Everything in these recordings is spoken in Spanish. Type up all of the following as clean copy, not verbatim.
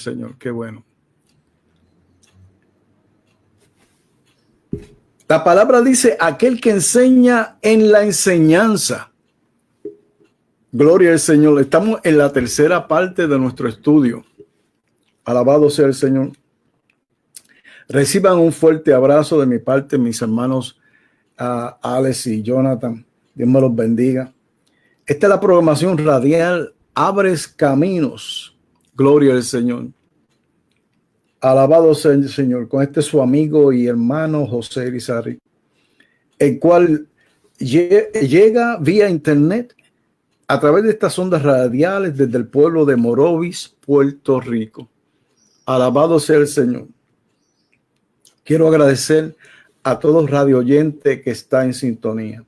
Señor, qué bueno. La palabra dice, aquel que enseña en la enseñanza. Gloria al Señor. Estamos en la tercera parte de nuestro estudio. Alabado sea el Señor. Reciban un fuerte abrazo de mi parte, mis hermanos Alex y Jonathan. Dios me los bendiga. Esta es la programación radial Abres Caminos. Gloria al Señor. Alabado sea el Señor. Con este su amigo y hermano José Irizarry, el cual llega vía internet a través de estas ondas radiales desde el pueblo de Morovis, Puerto Rico. Alabado sea el Señor. Quiero agradecer a todos radio oyentes que está en sintonía.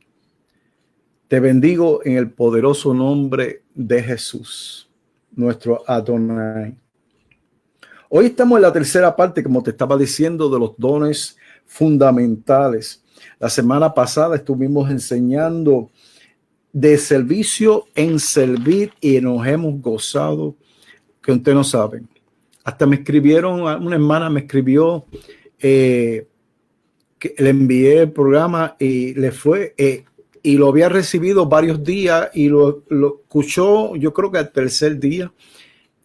Te bendigo en el poderoso nombre de Jesús, nuestro Adonai. Hoy estamos en la tercera parte, como te estaba diciendo, de los dones fundamentales. La semana pasada estuvimos enseñando de servicio en servir y nos hemos gozado, que ustedes no saben. Hasta me escribieron, una hermana me escribió, que le envié el programa y le fue, y lo había recibido varios días y lo escuchó, yo creo que al tercer día,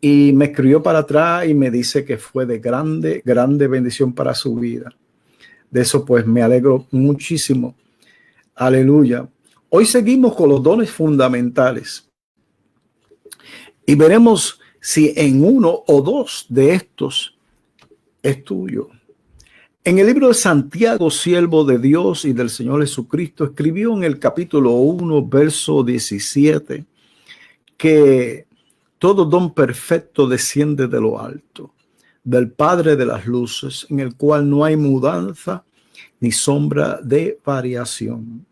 y me escribió para atrás y me dice que fue de grande bendición para su vida. De eso pues me alegro muchísimo. Aleluya. Hoy seguimos con los dones fundamentales y veremos si en uno o dos de estos es tuyo. En el libro de Santiago, siervo de Dios y del Señor Jesucristo, escribió en el capítulo 1, verso 17, que todo don perfecto desciende de lo alto, del Padre de las luces, en el cual no hay mudanza ni sombra de variación.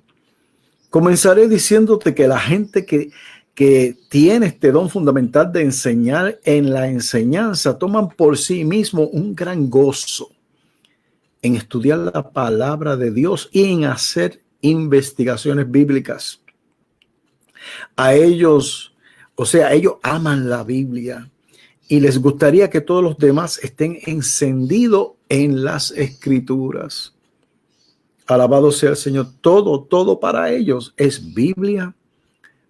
Comenzaré diciéndote que la gente que tiene este don fundamental de enseñar en la enseñanza toman por sí mismo un gran gozo en estudiar la palabra de Dios y en hacer investigaciones bíblicas. A ellos, o sea, ellos aman la Biblia y les gustaría que todos los demás estén encendidos en las Escrituras. Alabado sea el Señor. Todo para ellos es Biblia,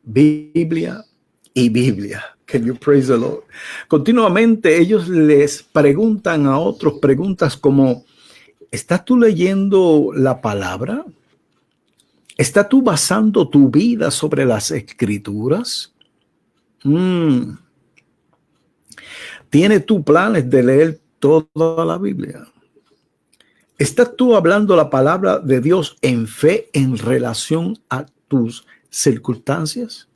Biblia y Biblia. Can you praise the Lord? Continuamente ellos les preguntan a otros preguntas como: ¿estás tú leyendo la palabra? ¿Estás tú basando tu vida sobre las Escrituras? ¿Tienes tú planes de leer toda la Biblia? ¿Estás tú hablando la palabra de Dios en fe en relación a tus circunstancias?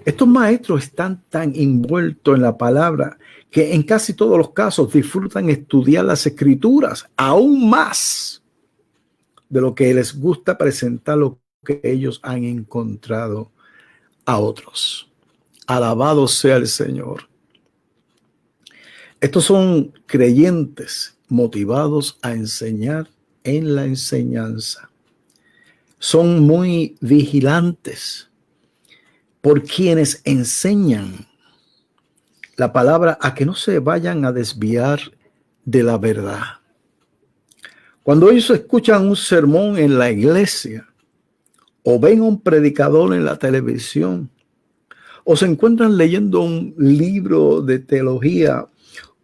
Estos maestros están tan envueltos en la palabra que en casi todos los casos disfrutan estudiar las Escrituras aún más de lo que les gusta presentar lo que ellos han encontrado a otros. Alabado sea el Señor. Estos son creyentes motivados a enseñar en la enseñanza. Son muy vigilantes por quienes enseñan la palabra a que no se vayan a desviar de la verdad. Cuando ellos escuchan un sermón en la iglesia o ven a un predicador en la televisión o se encuentran leyendo un libro de teología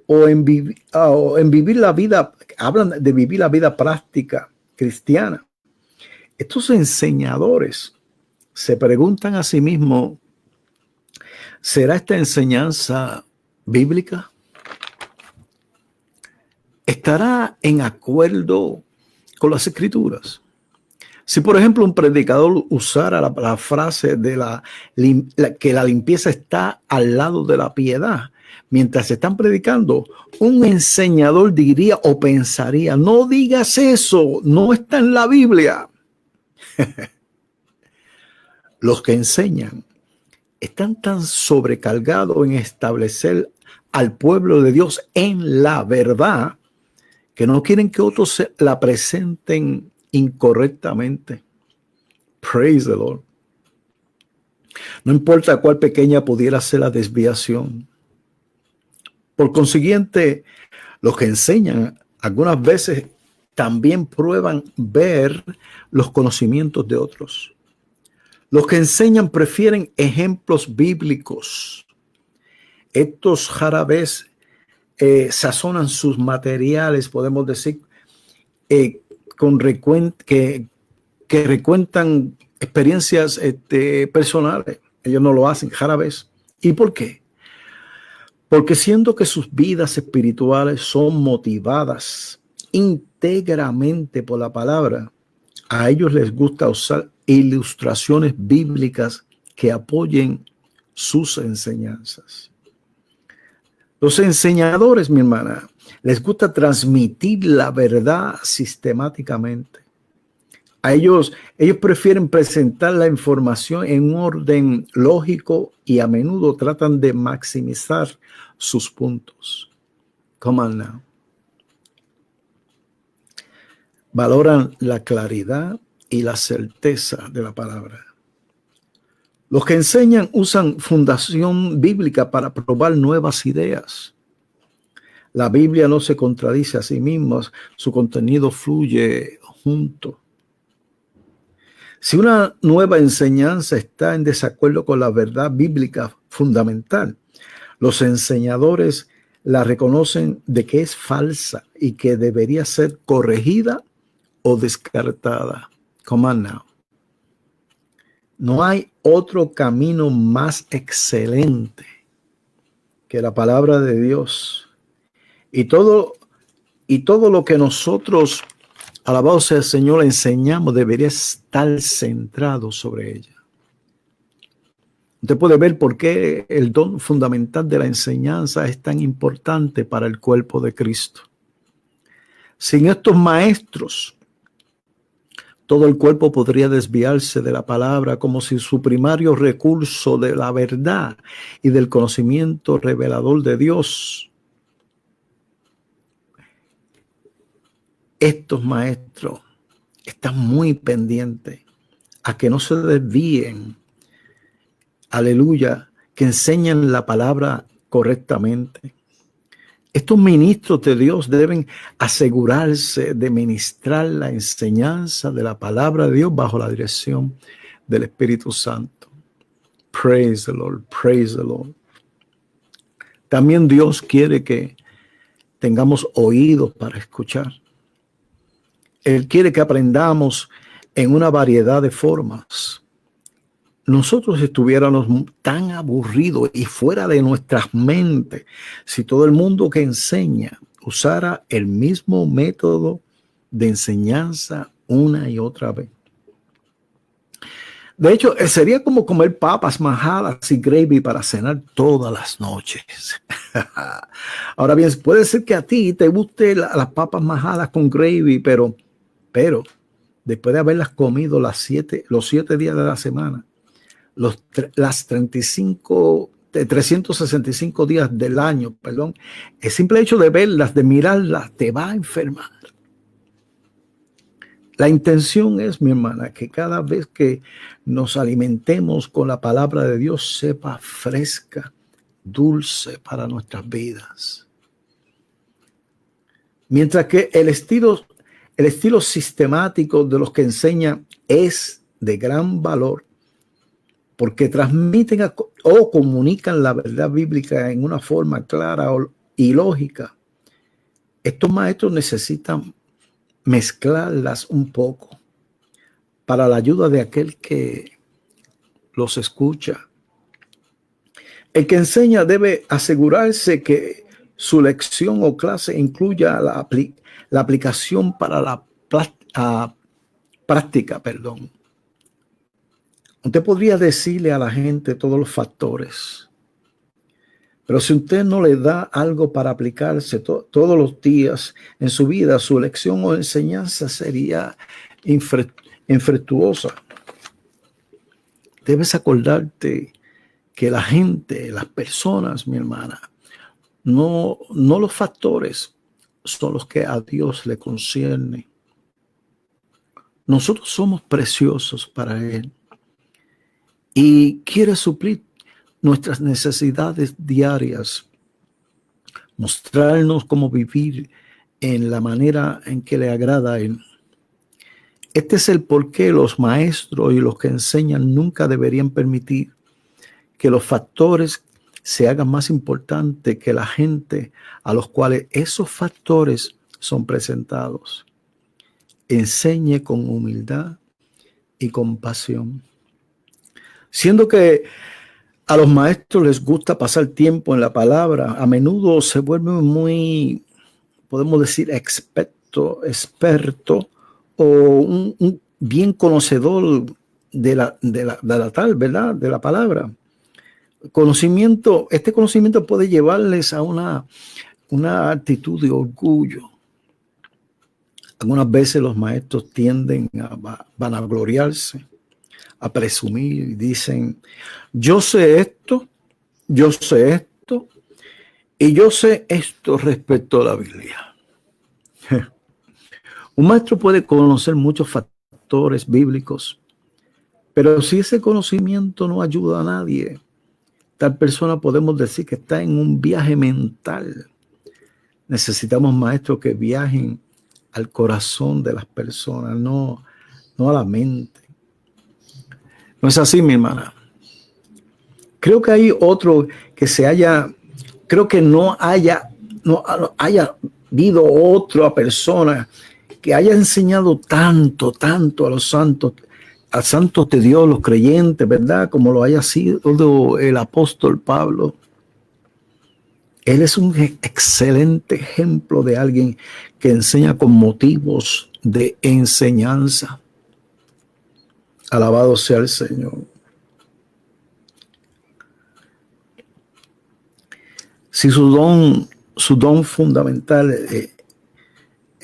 o en vivir la vida, hablan de vivir la vida práctica cristiana, estos enseñadores se preguntan a sí mismos: ¿será esta enseñanza bíblica? ¿Estará en acuerdo con las Escrituras? Si, por ejemplo, un predicador usara la frase de que la limpieza está al lado de la piedad, mientras se están predicando, un enseñador diría o pensaría: no digas eso, no está en la Biblia. Los que enseñan están tan sobrecargados en establecer al pueblo de Dios en la verdad que no quieren que otros la presenten incorrectamente. Praise the Lord. No importa cuál pequeña pudiera ser la desviación. Por consiguiente, los que enseñan algunas veces también prueban ver los conocimientos de otros. Los que enseñan prefieren ejemplos bíblicos. Estos jarabes sazonan sus materiales, podemos decir, que recuentan experiencias personales. Ellos no lo hacen, jarabes. ¿Y por qué? Porque siendo que sus vidas espirituales son motivadas íntegramente por la palabra, a ellos les gusta usar ilustraciones bíblicas que apoyen sus enseñanzas. Los enseñadores, mi hermana, les gusta transmitir la verdad sistemáticamente. Ellos prefieren presentar la información en un orden lógico y a menudo tratan de maximizar sus puntos. Come on now. Valoran la claridad y la certeza de la palabra. Los que enseñan usan fundación bíblica para probar nuevas ideas. La Biblia no se contradice a sí misma, su contenido fluye junto. Si una nueva enseñanza está en desacuerdo con la verdad bíblica fundamental, los enseñadores la reconocen de que es falsa y que debería ser corregida o descartada. Come on now. No hay otro camino más excelente que la palabra de Dios. Y todo lo que nosotros, alabado sea el Señor, enseñamos debería estar centrado sobre ella. Usted puede ver por qué el don fundamental de la enseñanza es tan importante para el cuerpo de Cristo. Sin estos maestros, todo el cuerpo podría desviarse de la palabra como si su primario recurso de la verdad y del conocimiento revelador de Dios. Estos maestros están muy pendientes a que no se desvíen, aleluya, que enseñan la palabra correctamente. Estos ministros de Dios deben asegurarse de ministrar la enseñanza de la palabra de Dios bajo la dirección del Espíritu Santo. Praise the Lord, praise the Lord. También Dios quiere que tengamos oídos para escuchar. Él quiere que aprendamos en una variedad de formas. Nosotros estuviéramos tan aburridos y fuera de nuestras mentes si todo el mundo que enseña usara el mismo método de enseñanza una y otra vez. De hecho, sería como comer papas majadas y gravy para cenar todas las noches. Ahora bien, puede ser que a ti te guste las papas majadas con gravy, pero después de haberlas comido los 7 días de la semana, las 365 días del año, el simple hecho de verlas, de mirarlas, te va a enfermar. La intención es, mi hermana, que cada vez que nos alimentemos con la palabra de Dios sepa fresca, dulce para nuestras vidas. Mientras que el estilo sistemático de los que enseñan es de gran valor, porque transmiten o comunican la verdad bíblica en una forma clara y lógica. Estos maestros necesitan mezclarlas un poco para la ayuda de aquel que los escucha. El que enseña debe asegurarse que su lección o clase incluya la aplicación para la práctica. Usted podría decirle a la gente todos los factores, pero si usted no le da algo para aplicarse todos los días en su vida, su lección o enseñanza sería infructuosa. Debes acordarte que la gente, las personas, mi hermana, no los factores son los que a Dios le conciernen. Nosotros somos preciosos para Él y quiere suplir nuestras necesidades diarias mostrarnos cómo vivir en la manera en que le agrada a Él. Este es el por qué los maestros y los que enseñan nunca deberían permitir que los factores se hagan más importantes que la gente a los cuales esos factores son presentados. Enseñe con humildad y compasión. Siendo que a los maestros les gusta pasar tiempo en la palabra, a menudo se vuelven muy, podemos decir, experto o un bien conocedor de la tal, ¿verdad? De la palabra. Este conocimiento puede llevarles a una actitud de orgullo. Algunas veces los maestros tienden a vanagloriarse, a presumir y dicen, yo sé esto y yo sé esto respecto a la Biblia. Un maestro puede conocer muchos factores bíblicos, pero si ese conocimiento no ayuda a nadie, tal persona podemos decir que está en un viaje mental. Necesitamos maestros que viajen al corazón de las personas, no a la mente. No es así, mi hermana. Creo que hay otro creo que no haya habido otra persona que haya enseñado tanto a los santos de Dios, los creyentes, ¿verdad? Como lo haya sido el apóstol Pablo. Él es un excelente ejemplo de alguien que enseña con motivos de enseñanza. Alabado sea el Señor. Si su don fundamental,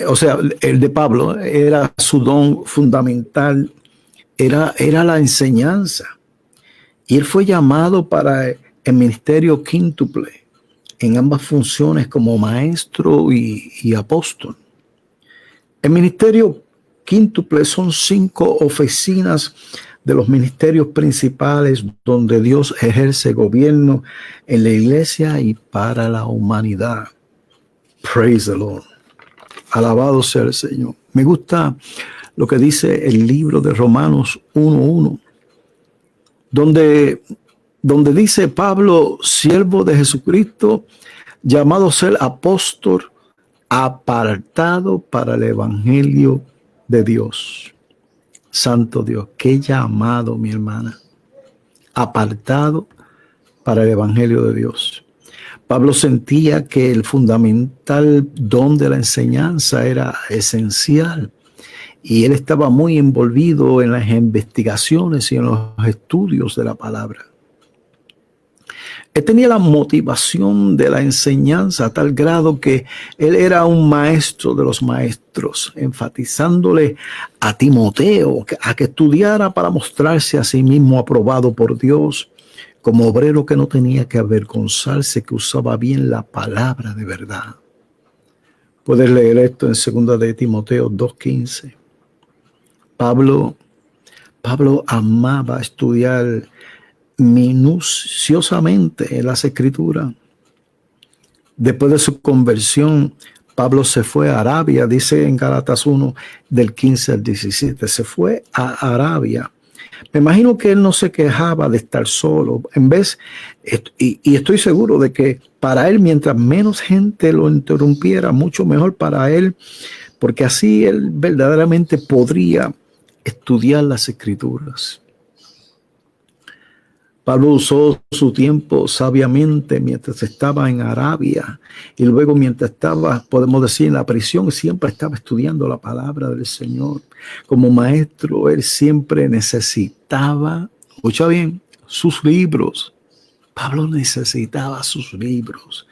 o sea, el de Pablo, era su don fundamental, era la enseñanza. Y él fue llamado para el ministerio quíntuple en ambas funciones como maestro y apóstol. El ministerio quíntuple son 5 oficinas de los ministerios principales donde Dios ejerce gobierno en la iglesia y para la humanidad. Praise the Lord. Alabado sea el Señor. Me gusta lo que dice el libro de Romanos 1:1, donde dice Pablo, siervo de Jesucristo, llamado a ser apóstol, apartado para el evangelio de Dios. Santo Dios, qué llamado, mi hermana. Apartado para el evangelio de Dios. Pablo sentía que el fundamental don de la enseñanza era esencial y él estaba muy envolvido en las investigaciones y en los estudios de la palabra. Él tenía la motivación de la enseñanza a tal grado que él era un maestro de los maestros, enfatizándole a Timoteo a que estudiara para mostrarse a sí mismo aprobado por Dios, como obrero que no tenía que avergonzarse, que usaba bien la palabra de verdad. Puedes leer esto en 2 de Timoteo 2:15. Pablo amaba estudiar minuciosamente en las escrituras. Después de su conversión, Pablo se fue a Arabia, dice en Gálatas 1, del 15 al 17. Se fue a Arabia. Me imagino que él no se quejaba de estar solo. Y estoy seguro de que para él, mientras menos gente lo interrumpiera, mucho mejor para él, porque así él verdaderamente podría estudiar las escrituras. Pablo usó su tiempo sabiamente mientras estaba en Arabia y luego mientras estaba, podemos decir, en la prisión, siempre estaba estudiando la palabra del Señor. Como maestro, él siempre necesitaba, escucha bien, sus libros. Pablo necesitaba sus libros.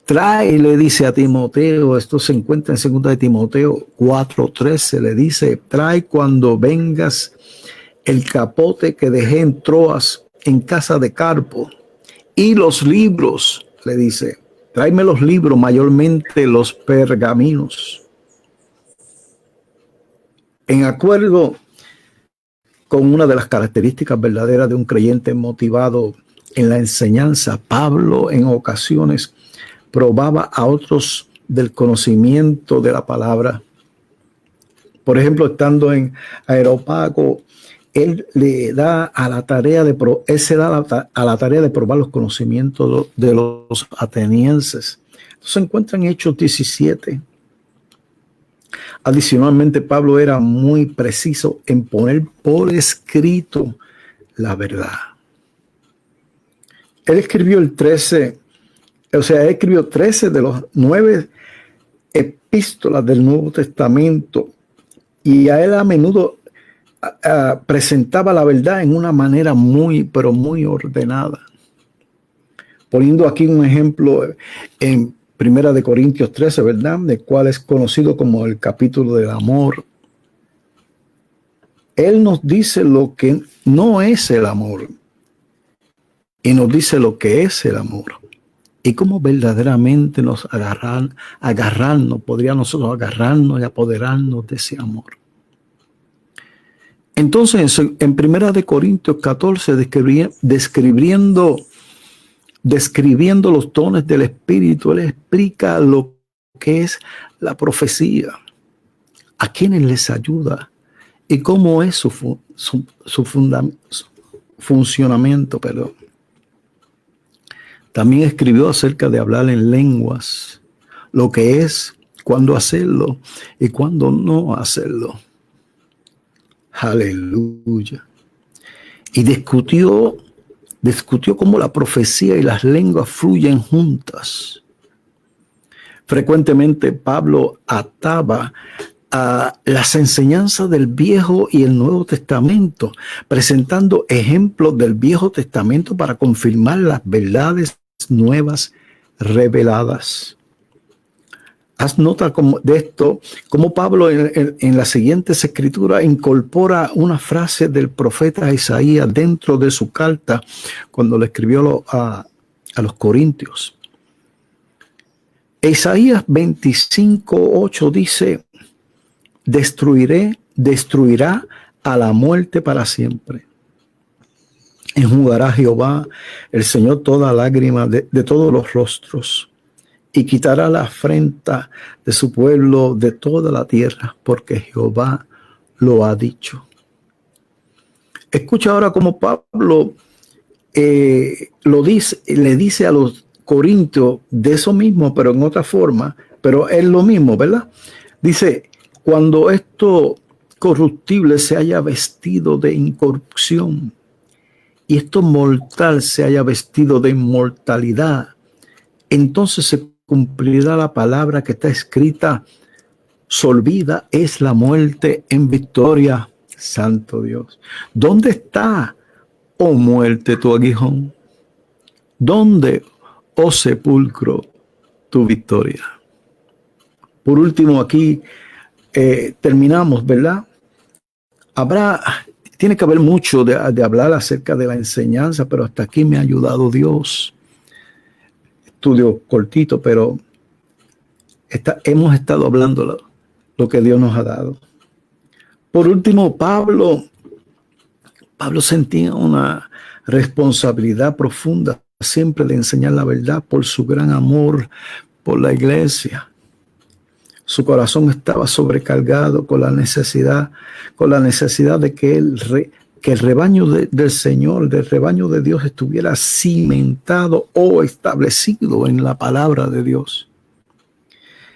Trae, le dice a Timoteo, esto se encuentra en 2 de Timoteo 4:13, le dice, trae cuando vengas el capote que dejé en Troas, en casa de Carpo, y los libros, le dice, tráeme los libros, mayormente los pergaminos. En acuerdo con una de las características verdaderas de un creyente motivado en la enseñanza, Pablo en ocasiones probaba a otros del conocimiento de la palabra. Por ejemplo, estando en Areópago, él le da a la tarea de a la tarea de probar los conocimientos de los atenienses. Esto se encuentra en Hechos 17. Adicionalmente, Pablo era muy preciso en poner por escrito la verdad. Él escribió él escribió 13 de los 9 epístolas del Nuevo Testamento, y a él a menudo presentaba la verdad en una manera pero muy ordenada. Poniendo aquí un ejemplo en Primera de Corintios 13, ¿verdad? De cual es conocido como el capítulo del amor. Él nos dice lo que no es el amor y nos dice lo que es el amor. Y cómo verdaderamente podríamos nosotros agarrarnos y apoderarnos de ese amor. Entonces, en Primera de Corintios 14, describiendo los dones del Espíritu, él explica lo que es la profecía, a quienes les ayuda y cómo es su funcionamiento. También escribió acerca de hablar en lenguas, lo que es, cuándo hacerlo y cuándo no hacerlo. Aleluya. Y discutió cómo la profecía y las lenguas fluyen juntas. Frecuentemente Pablo ataba a las enseñanzas del Viejo y el Nuevo Testamento, presentando ejemplos del Viejo Testamento para confirmar las verdades nuevas reveladas. Haz nota de esto, como Pablo en las siguientes escrituras incorpora una frase del profeta Isaías dentro de su carta cuando le escribió a los Corintios. Isaías 25:8 dice: destruirá a la muerte para siempre. Enjugará Jehová, el Señor, toda lágrima de todos los rostros, y quitará la afrenta de su pueblo de toda la tierra, porque Jehová lo ha dicho. Escucha ahora cómo Pablo le dice a los corintios de eso mismo, pero en otra forma, pero es lo mismo, ¿verdad? Dice: cuando esto corruptible se haya vestido de incorrupción y esto mortal se haya vestido de inmortalidad, entonces se cumplirá la palabra que está escrita: solvida es la muerte en victoria. Santo Dios. ¿Dónde está, oh muerte, tu aguijón? ¿Dónde, oh sepulcro, tu victoria? Por último, aquí terminamos, ¿verdad? Tiene que haber mucho de hablar acerca de la enseñanza, pero hasta aquí me ha ayudado Dios. Estudio cortito, pero hemos estado hablando lo que Dios nos ha dado. Por último, Pablo sentía una responsabilidad profunda siempre de enseñar la verdad por su gran amor por la iglesia. Su corazón estaba sobrecargado con la necesidad de que el rebaño del Señor, del rebaño de Dios, estuviera cimentado o establecido en la palabra de Dios.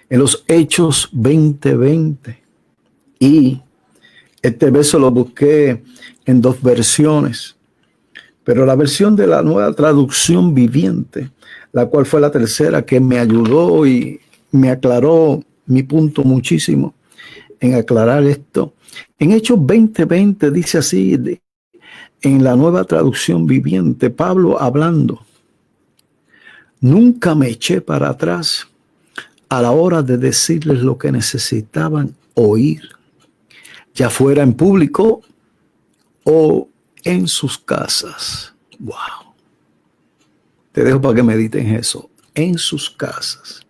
En los Hechos 20:20. Y este verso lo busqué en 2 versiones, pero la versión de la Nueva Traducción Viviente, la cual fue la tercera que me ayudó y me aclaró mi punto muchísimo en aclarar esto. En Hechos 20:20 dice así, en la Nueva Traducción Viviente, Pablo hablando: nunca me eché para atrás a la hora de decirles lo que necesitaban oír, ya fuera en público o en sus casas. Wow. Te dejo para que mediten eso. En sus casas.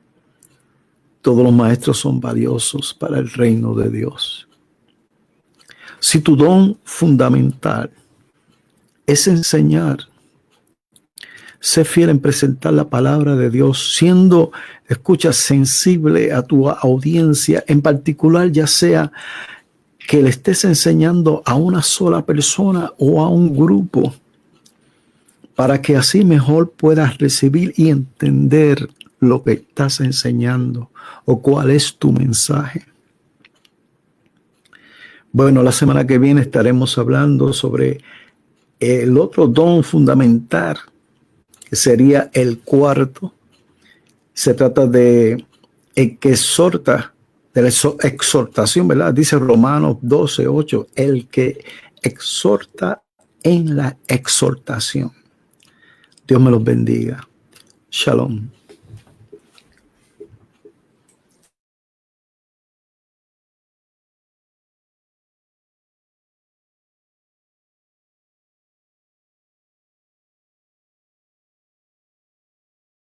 Todos los maestros son valiosos para el reino de Dios. Si tu don fundamental es enseñar, Sé fiel en presentar la palabra de Dios, siendo, escucha, sensible a tu audiencia, en particular, ya sea que le estés enseñando a una sola persona o a un grupo, para que así mejor puedas recibir y entender lo que estás enseñando o cuál es tu mensaje. Bueno, la semana que viene estaremos hablando sobre el otro don fundamental, que sería el cuarto. Se trata de el que exhorta, de la exhortación, ¿verdad? Dice Romanos 12:8, el que exhorta en la exhortación. Dios me los bendiga. Shalom.